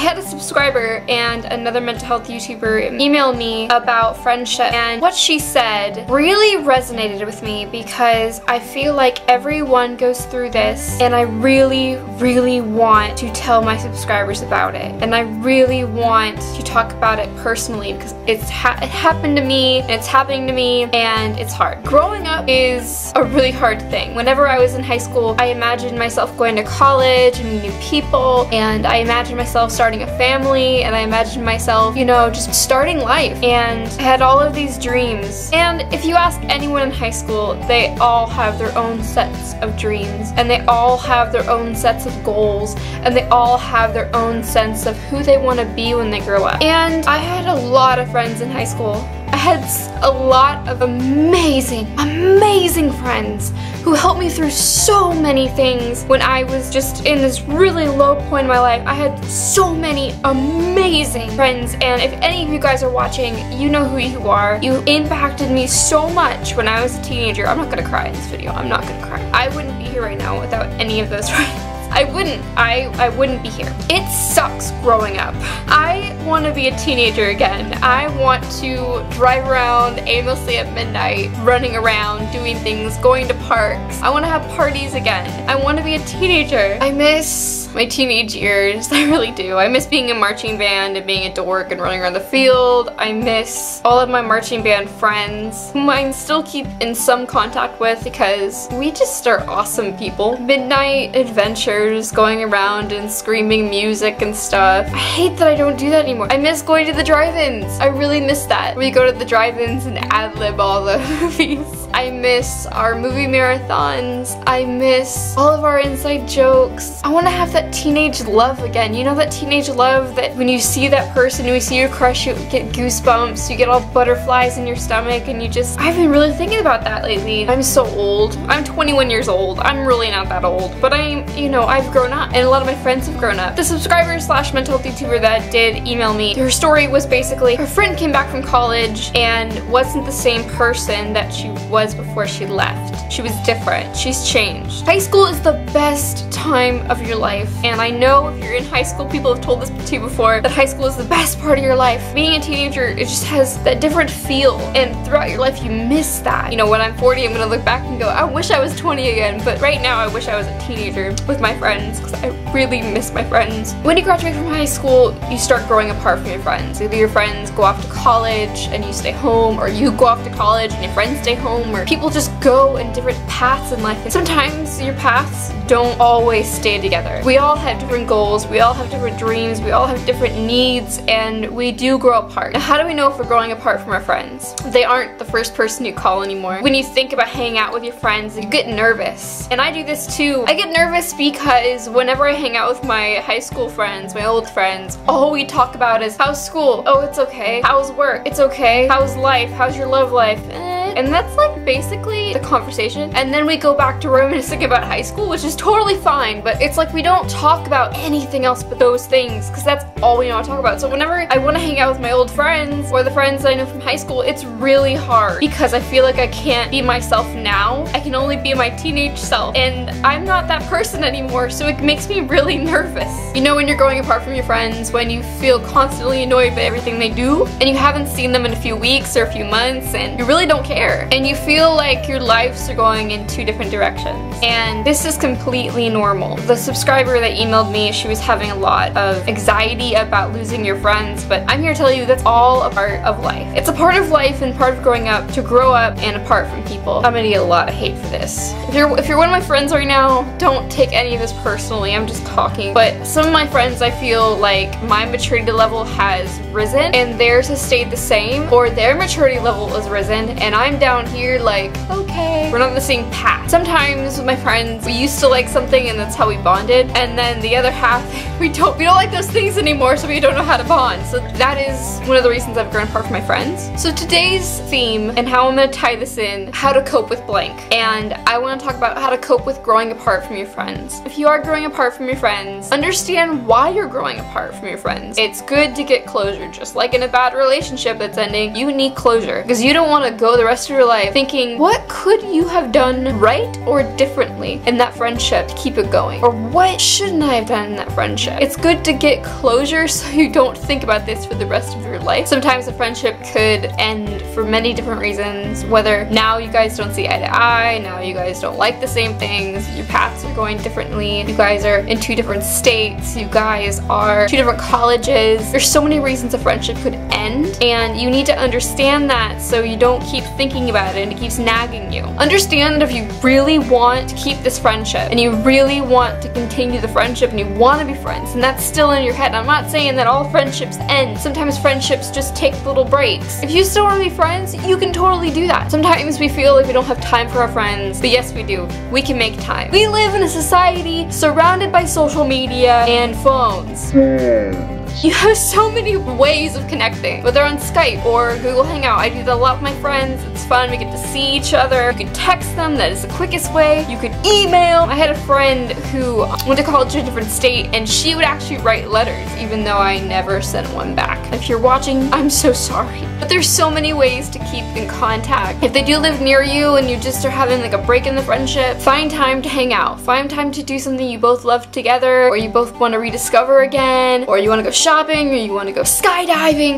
had a subscriber and another mental health YouTuber email me about friendship, and what she said really resonated with me because I feel like everyone goes through this, and I really want to tell my subscribers about it, and I really want to talk about it personally because it happened to me, and it's happening to me, and it's hard. Growing up is a really hard thing. Whenever I was in high school, I imagined myself going to college and meeting new people, and I imagined myself starting a family, and I imagined myself, you know, just starting life, and I had all of these dreams. And if you ask anyone in high school, they all have their own sets of dreams, and they all have their own sets of goals, and they all have their own sense of who they want to be when they grow up. And I had a lot of friends in high school. I had a lot of amazing friends who helped me through so many things when I was just in this really low point in my life. I had so many amazing friends, and if any of you guys are watching, you know who you are. You impacted me so much when I was a teenager. I'm not gonna cry in this video. I'm not gonna cry. I wouldn't be here right now without any of those friends. I wouldn't be here. It sucks growing up. I want to be a teenager again. I want to drive around aimlessly at midnight, running around, doing things, going to parks. I want to have parties again. I want to be a teenager. I miss my teenage years. I really do. I miss being in marching band and being a dork and running around the field. I miss all of my marching band friends, whom I still keep in some contact with because we just are awesome people. Midnight adventures, going around and screaming music and stuff. I hate that I don't do that anymore. I miss going to the drive-ins. I really miss that. We go to the drive-ins and ad-lib all the movies. I miss our movie marathons. I miss all of our inside jokes. I want to have that teenage love again. You know that teenage love that when you see that person, when you see your crush, you get goosebumps, you get all butterflies in your stomach, and you just... I've been really thinking about that lately. I'm so old. I'm 21 years old. I'm really not that old, but you know, I've grown up, and a lot of my friends have grown up. The subscriber slash mental health YouTuber that did email me, her story was basically her friend came back from college and wasn't the same person that she was before she left. She was different. She's changed. High school is the best time of your life, and I know if you're in high school, people have told this to you before, that high school is the best part of your life. Being a teenager, it just has that different feel, and throughout your life you miss that. You know, when I'm 40, I'm gonna look back and go, I wish I was 20 again, but right now I wish I was a teenager with my friends because I really miss my friends. When you graduate from high school, you start growing apart from your friends. Either your friends go off to college and you stay home, or you go off to college and your friends stay home, or people just go in different paths in life. And sometimes your paths don't always stay together. We all have different goals, we all have different dreams, we all have different needs, and we do grow apart. Now, how do we know if we're growing apart from our friends? They aren't the first person you call anymore. When you think about hanging out with your friends, you get nervous. And I do this too. I get nervous because whenever I hang out with my high school friends, my old friends, all we talk about is, how's school? Oh, it's okay. How's work? It's okay. How's life? How's your love life? And that's like basically the conversation. And then we go back to reminiscing about high school, which is totally fine, but it's like we don't talk about anything else but those things because that's all we know how to talk about. So whenever I want to hang out with my old friends or the friends that I know from high school, it's really hard because I feel like I can't be myself now. I can only be my teenage self, and I'm not that person anymore, so it makes me really nervous. You know, when you're growing apart from your friends, when you feel constantly annoyed by everything they do, and you haven't seen them in a few weeks or a few months, and you really don't care. And you feel like your lives are going in two different directions. And this is completely normal. The subscriber that emailed me, she was having a lot of anxiety about losing your friends, but I'm here to tell you that's all a part of life. It's a part of life and part of growing up to grow up and apart from people. I'm gonna get a lot of hate for this. If you're one of my friends right now, don't take any of this personally. I'm just talking. But some of my friends, I feel like my maturity level has risen and theirs has stayed the same, or their maturity level has risen and I'm down here like, okay, we're not on the same path. Sometimes with my friends, we used to like something and that's how we bonded, and then the other half, we don't like those things anymore, so we don't know how to bond. So that is one of the reasons I've grown apart from my friends. So today's theme and how I'm gonna tie this in, how to cope with blank. And I wanna talk about how to cope with growing apart from your friends. If you are growing apart from your friends, understand why you're growing apart from your friends. It's good to get closure. Just like in a bad relationship that's ending, you need closure because you don't want to go the rest rest of your life thinking, what could you have done right or differently in that friendship to keep it going? Or what shouldn't I have done in that friendship? It's good to get closure so you don't think about this for the rest of your life. Sometimes a friendship could end for many different reasons, whether now you guys don't see eye to eye, now you guys don't like the same things, your paths are going differently, you guys are in 2 different states, you guys are 2 different colleges. There's so many reasons a friendship could end, and you need to understand that so you don't keep thinking about it and it keeps nagging you. Understand that if you really want to keep this friendship and you really want to continue the friendship and you want to be friends, and that's still in your head. I'm not saying that all friendships end. Sometimes friendships just take little breaks. If you still want to be friends, you can totally do that. Sometimes we feel like we don't have time for our friends, but yes we do. We can make time. We live in a society surrounded by social media and phones. You have so many ways of connecting, whether on Skype or Google Hangout. I do that a lot with my friends. It's fun. We get to see each other. You can text them. That is the quickest way. You could email. I had a friend who went to college in a different state, and she would actually write letters, even though I never sent one back. If you're watching, I'm so sorry. But there's so many ways to keep in contact. If they do live near you and you just are having like a break in the friendship, find time to hang out. Find time to do something you both love together, or you both want to rediscover again, or you want to go shopping, or you want to go skydiving.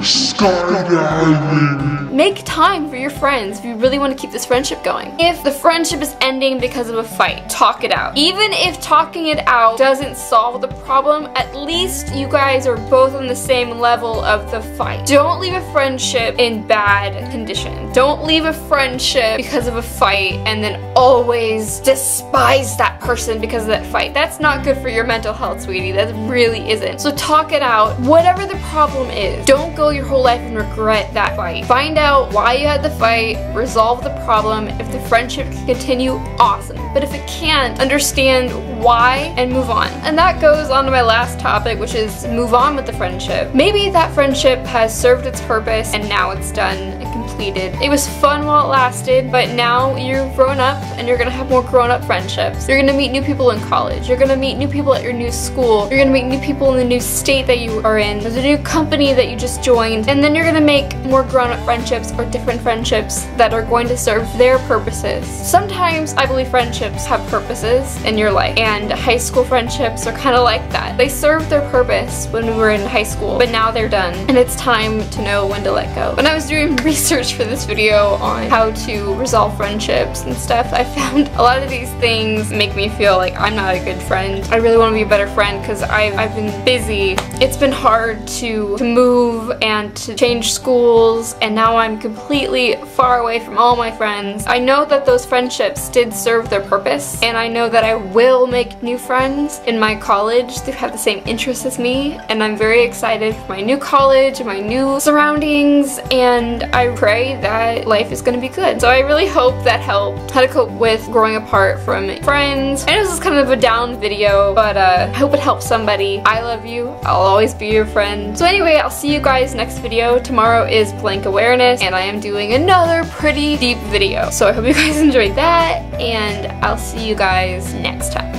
Make time for your friends if you really want to keep this friendship going. If the friendship is ending because of a fight, talk it out. Even if talking it out doesn't solve the problem, at least you guys are both on the same level of the fight. Don't leave a friendship in bad condition. Don't leave a friendship because of a fight and then always despise that person because of that fight. That's not good for your mental health, sweetie. That really isn't. So talk it out. Whatever the problem is, don't go your whole life and regret that fight. Find out why you had the fight, resolve the problem. If the friendship can continue, awesome. But if it can't, understand why and move on. And that goes on to my last topic, which is move on with the friendship. Maybe that friendship has served its purpose and now it's done and completed. It was fun while it lasted, but now you're grown up and you're gonna have more grown-up friendships. You're gonna meet new people in college. You're gonna meet new people at your new school. You're gonna meet new people in the new state that you are in. There's a new company that you just joined. And then you're gonna make more grown-up friendships or different friendships that are going to serve their purposes. Sometimes I believe friendships have purposes in your life, and high school friendships are kind of like that. They served their purpose when we were in high school, but now they're done, and it's time to know when to let go. When I was doing research for this video on how to resolve friendships and stuff, I found a lot of these things make me feel like I'm not a good friend. I really want to be a better friend because I've been busy. It's been hard to move and to change schools, and now I'm completely far away from all my friends. I know that those friendships did serve their purpose, and I know that I will make new friends in my college that have the same interests as me, and I'm very excited for my new college and my new surroundings, and I pray that life is going to be good. So I really hope that helped how to cope with growing apart from friends. I know this is kind of a down video, but I hope it helps somebody. I love you. I'll always be your friend. So anyway, I'll see you guys next video. Tomorrow is blank awareness, and I am doing another pretty deep video. So I hope you guys enjoyed that, and I'll see you guys next time.